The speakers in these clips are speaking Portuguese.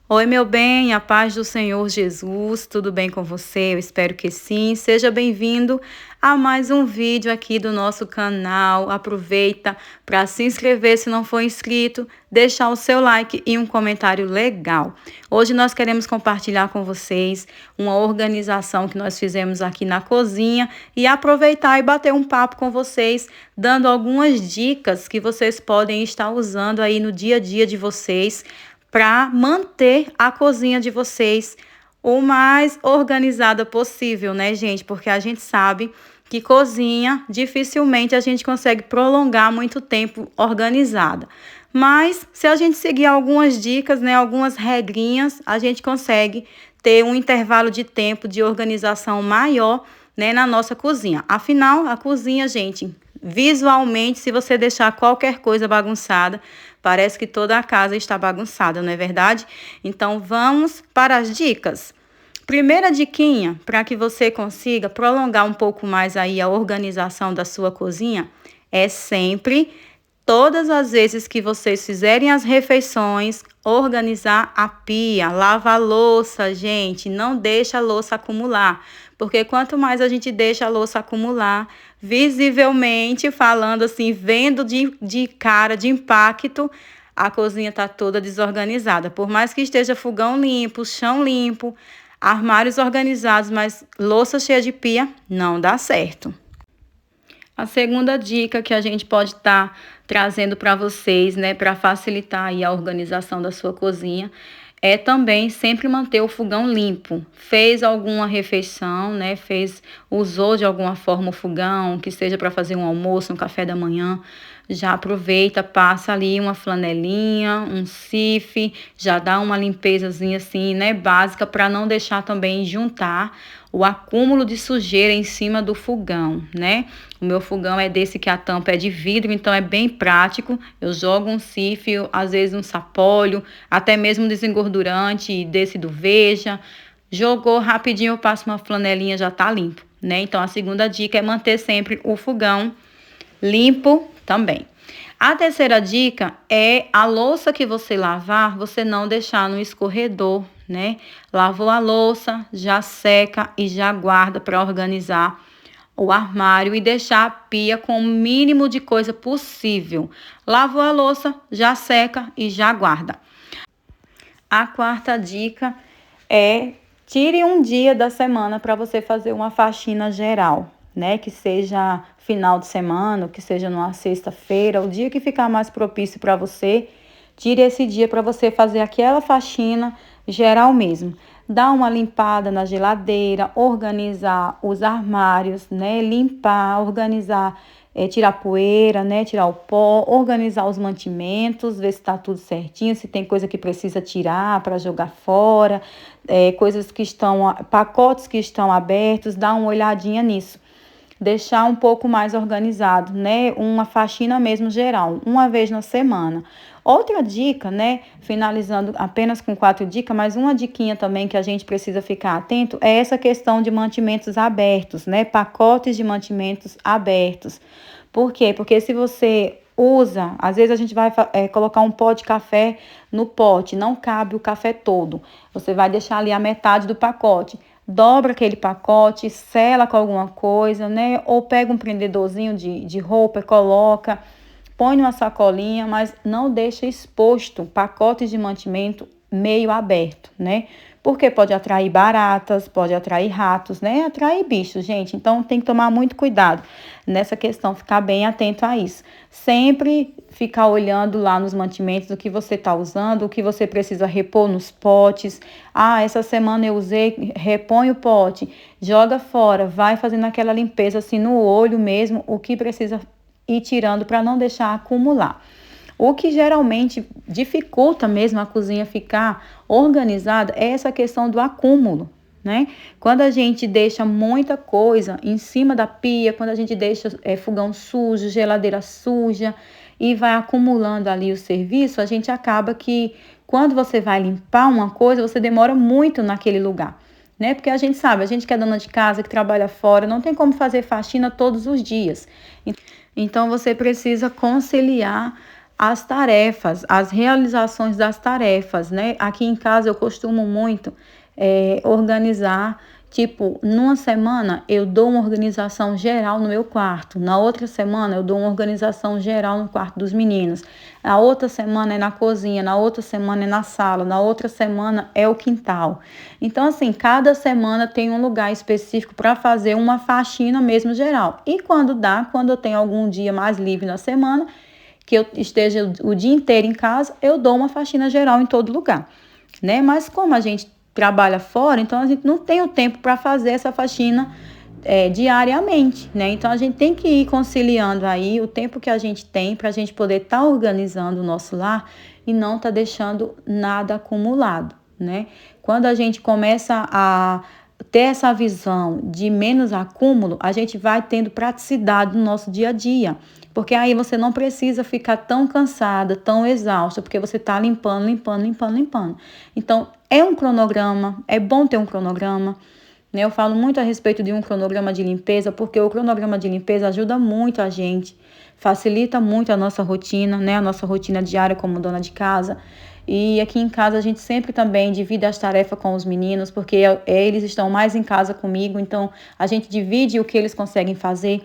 Oi, meu bem, a paz do Senhor Jesus, tudo bem com você? Eu espero que sim. Seja bem-vindo a mais um vídeo aqui do nosso canal. Aproveita para se inscrever se não for inscrito, deixar o seu like e um comentário legal. Hoje nós queremos compartilhar com vocês uma organização que nós fizemos aqui na cozinha e aproveitar e bater um papo com vocês, dando algumas dicas que vocês podem estar usando aí no dia a dia de vocês, para manter a cozinha de vocês o mais organizada possível, né, gente? Porque a gente sabe que cozinha dificilmente a gente consegue prolongar muito tempo organizada. Mas se a gente seguir algumas dicas, né, algumas regrinhas, a gente consegue ter um intervalo de tempo de organização maior, né, na nossa cozinha. Afinal, a cozinha, gente, visualmente, se você deixar qualquer coisa bagunçada, parece que toda a casa está bagunçada, não é verdade? Então, vamos para as dicas. Primeira diquinha, para que você consiga prolongar um pouco mais aí a organização da sua cozinha, é sempre, todas as vezes que vocês fizerem as refeições, organizar a pia, lavar a louça, gente, não deixa a louça acumular, porque quanto mais a gente deixa a louça acumular, visivelmente falando assim, vendo de cara, de impacto, a cozinha tá toda desorganizada. Por mais que esteja fogão limpo, chão limpo, armários organizados, mas louça cheia de pia, não dá certo. A segunda dica que a gente pode estar trazendo para vocês, né, para facilitar aí a organização da sua cozinha, é também sempre manter o fogão limpo. Fez alguma refeição, né, usou de alguma forma o fogão, que seja para fazer um almoço, um café da manhã, já aproveita, passa ali uma flanelinha, um cif, já dá uma limpezazinha assim, né, básica, para não deixar também juntar o acúmulo de sujeira em cima do fogão, né? O meu fogão é desse que a tampa é de vidro, então é bem prático. Eu jogo um cif, às vezes um sapólio, até mesmo um desengordurante desse do Veja. Jogou rapidinho, eu passo uma flanelinha, já tá limpo, né? Então a segunda dica é manter sempre o fogão limpo também. A terceira dica é a louça que você lavar, você não deixar no escorredor, né? Lavou a louça, já seca e já guarda para organizar o armário e deixar a pia com o mínimo de coisa possível. Lavou a louça, já seca e já guarda. A quarta dica é: tire um dia da semana para você fazer uma faxina geral, né? Que seja final de semana, que seja numa sexta-feira, o dia que ficar mais propício para você, tire esse dia para você fazer aquela faxina geral mesmo. Dar uma limpada na geladeira, organizar os armários, né? Limpar, organizar, tirar poeira, né? Tirar o pó, organizar os mantimentos, ver se está tudo certinho, se tem coisa que precisa tirar para jogar fora, coisas que estão, pacotes que estão abertos, dá uma olhadinha nisso. Deixar um pouco mais organizado, né? Uma faxina mesmo geral, uma vez na semana. Outra dica, né? Finalizando apenas com 4 dicas, mas uma diquinha também que a gente precisa ficar atento é essa questão de mantimentos abertos, né? Pacotes de mantimentos abertos. Por quê? Porque se você usa, às vezes a gente vai colocar um pó de café no pote, não cabe o café todo. Você vai deixar ali a metade do pacote. Dobra aquele pacote, sela com alguma coisa, né? Ou pega um prendedorzinho de roupa, coloca, põe numa sacolinha, mas não deixa exposto pacotes de mantimento meio aberto, né? Porque pode atrair baratas, pode atrair ratos, né? Atrair bichos, gente. Então tem que tomar muito cuidado nessa questão, ficar bem atento a isso. Sempre ficar olhando lá nos mantimentos o que você está usando, o que você precisa repor nos potes. Ah, essa semana eu usei, repõe o pote, joga fora, vai fazendo aquela limpeza assim no olho mesmo, o que precisa ir tirando para não deixar acumular. O que geralmente dificulta mesmo a cozinha ficar organizada é essa questão do acúmulo, né? Quando a gente deixa muita coisa em cima da pia, quando a gente deixa fogão sujo, geladeira suja e vai acumulando ali o serviço, a gente acaba que quando você vai limpar uma coisa, você demora muito naquele lugar, né? Porque a gente sabe, a gente que é dona de casa, que trabalha fora, não tem como fazer faxina todos os dias. Então você precisa conciliar as tarefas, as realizações das tarefas, né? Aqui em casa eu costumo muito organizar. Tipo, numa semana eu dou uma organização geral no meu quarto, na outra semana eu dou uma organização geral no quarto dos meninos, na outra semana é na cozinha, na outra semana é na sala, na outra semana é o quintal. Então, assim, cada semana tem um lugar específico para fazer uma faxina mesmo geral. E quando dá, quando eu tenho algum dia mais livre na semana, que eu esteja o dia inteiro em casa, eu dou uma faxina geral em todo lugar, né? Mas como a gente trabalha fora, então a gente não tem o tempo para fazer essa faxina diariamente, né? Então a gente tem que ir conciliando aí o tempo que a gente tem para a gente poder estar organizando o nosso lar e não tá deixando nada acumulado, né? Quando a gente começa a ter essa visão de menos acúmulo, a gente vai tendo praticidade no nosso dia a dia. Porque aí você não precisa ficar tão cansada, tão exausta, porque você está limpando, limpando, limpando, limpando. Então, é um cronograma, é bom ter um cronograma, né? Eu falo muito a respeito de um cronograma de limpeza, porque o cronograma de limpeza ajuda muito a gente, facilita muito a nossa rotina, né? A nossa rotina diária como dona de casa. E aqui em casa a gente sempre também divide as tarefas com os meninos, porque eles estão mais em casa comigo, então a gente divide o que eles conseguem fazer.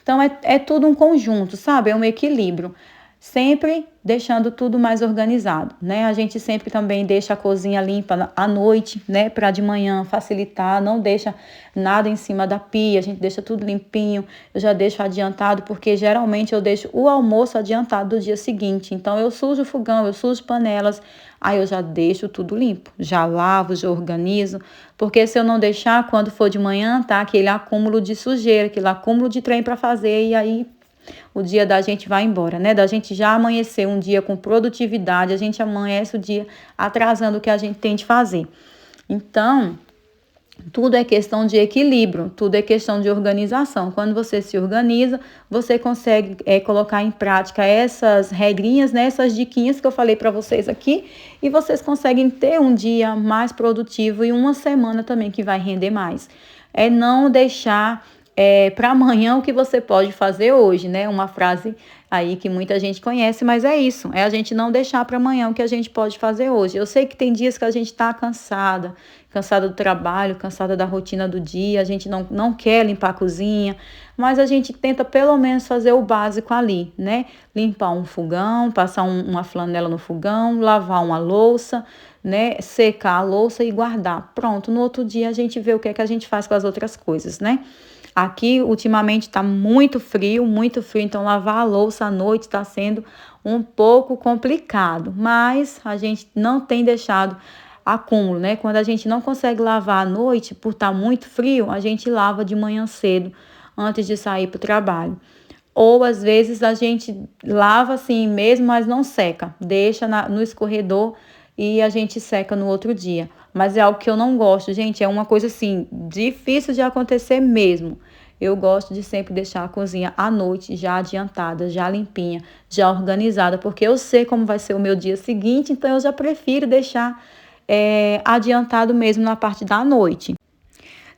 Então é tudo um conjunto, sabe? É um equilíbrio. Sempre deixando tudo mais organizado, né? A gente sempre também deixa a cozinha limpa à noite, né? Para de manhã facilitar, não deixa nada em cima da pia, a gente deixa tudo limpinho. Eu já deixo adiantado, porque geralmente eu deixo o almoço adiantado do dia seguinte. Então eu sujo o fogão, eu sujo panelas, aí eu já deixo tudo limpo, já lavo, já organizo, porque se eu não deixar, quando for de manhã, tá aquele acúmulo de sujeira, aquele acúmulo de trem para fazer, e aí o dia da gente vai embora, né? Da gente já amanhecer um dia com produtividade, a gente amanhece o dia atrasando o que a gente tem de fazer. Então, tudo é questão de equilíbrio, tudo é questão de organização. Quando você se organiza, você consegue colocar em prática essas regrinhas, né, essas diquinhas que eu falei para vocês aqui, e vocês conseguem ter um dia mais produtivo e uma semana também que vai render mais. É não deixar para amanhã o que você pode fazer hoje, né? Uma frase aí que muita gente conhece, mas é isso, é a gente não deixar para amanhã o que a gente pode fazer hoje. Eu sei que tem dias que a gente está cansada do trabalho, cansada da rotina do dia, a gente não quer limpar a cozinha, mas a gente tenta pelo menos fazer o básico ali, né? Limpar um fogão, passar uma flanela no fogão, lavar uma louça, né? Secar a louça e guardar. Pronto, no outro dia a gente vê o que é que a gente faz com as outras coisas, né? Aqui, ultimamente, está muito frio, então lavar a louça à noite está sendo um pouco complicado, mas a gente não tem deixado acúmulo, né? Quando a gente não consegue lavar à noite, por estar muito frio, a gente lava de manhã cedo, antes de sair para o trabalho. Ou, às vezes, a gente lava assim mesmo, mas não seca, deixa no escorredor e a gente seca no outro dia. Mas é algo que eu não gosto, gente, é uma coisa assim, difícil de acontecer mesmo. Eu gosto de sempre deixar a cozinha à noite já adiantada, já limpinha, já organizada, porque eu sei como vai ser o meu dia seguinte, então eu já prefiro deixar adiantado mesmo na parte da noite.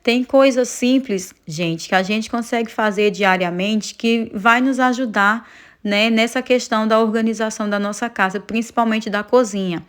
Tem coisas simples, gente, que a gente consegue fazer diariamente que vai nos ajudar, né, nessa questão da organização da nossa casa, principalmente da cozinha.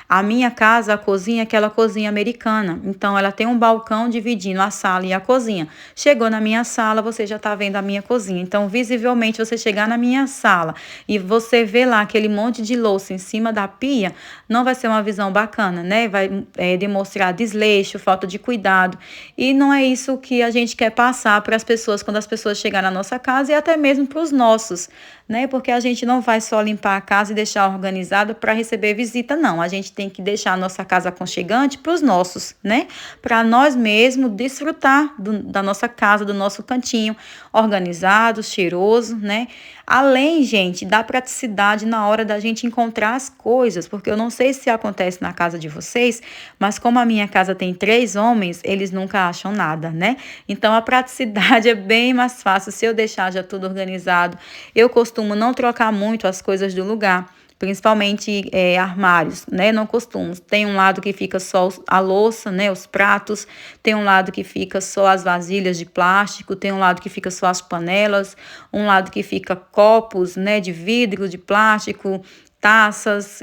A minha casa, a cozinha, é aquela cozinha americana. Então, ela tem um balcão dividindo a sala e a cozinha. Chegou na minha sala, você já está vendo a minha cozinha. Então, visivelmente, você chegar na minha sala e você ver lá aquele monte de louça em cima da pia, não vai ser uma visão bacana, né? Vai demonstrar desleixo, falta de cuidado. E não é isso que a gente quer passar para as pessoas quando as pessoas chegarem na nossa casa e até mesmo para os nossos, né? Porque a gente não vai só limpar a casa e deixar organizada para receber visita, não. A gente tem que deixar a nossa casa aconchegante para os nossos, né? Para nós mesmos desfrutar da nossa casa, do nosso cantinho, organizado, cheiroso, né? Além, gente, da praticidade na hora da gente encontrar as coisas, porque eu não sei se acontece na casa de vocês, mas como a minha casa tem 3 homens, eles nunca acham nada, né? Então a praticidade é bem mais fácil se eu deixar já tudo organizado. Eu costumo não trocar muito as coisas do lugar, principalmente armários, né? Não costumo. Tem um lado que fica só a louça, né? Os pratos, tem um lado que fica só as vasilhas de plástico, tem um lado que fica só as panelas, um lado que fica copos, né? De vidro, de plástico, taças,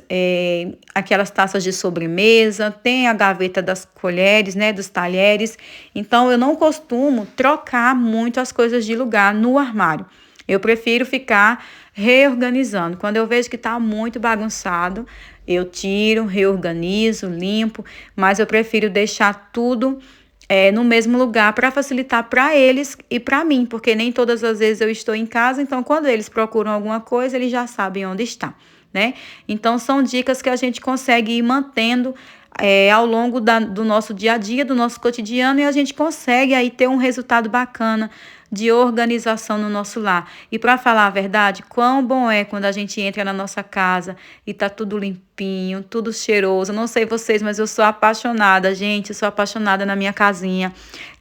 aquelas taças de sobremesa, tem a gaveta das colheres, né, dos talheres. Então, eu não costumo trocar muito as coisas de lugar no armário. Eu prefiro ficar reorganizando. Quando eu vejo que está muito bagunçado, eu tiro, reorganizo, limpo, mas eu prefiro deixar tudo no mesmo lugar para facilitar para eles e para mim, porque nem todas as vezes eu estou em casa, então quando eles procuram alguma coisa, eles já sabem onde está, né? Então são dicas que a gente consegue ir mantendo ao longo do nosso dia a dia, do nosso cotidiano, e a gente consegue aí ter um resultado bacana de organização no nosso lar. E para falar a verdade, quão bom é quando a gente entra na nossa casa e tá tudo limpinho, tudo cheiroso. Eu não sei vocês, mas eu sou apaixonada, gente, eu sou apaixonada na minha casinha.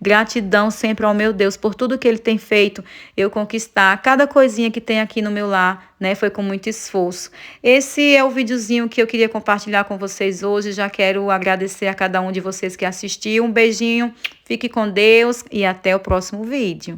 Gratidão sempre ao meu Deus por tudo que ele tem feito eu conquistar. Cada coisinha que tem aqui no meu lar, né, foi com muito esforço. Esse é o videozinho que eu queria compartilhar com vocês hoje. Já quero agradecer a cada um de vocês que assistiu. Um beijinho, fique com Deus e até o próximo vídeo.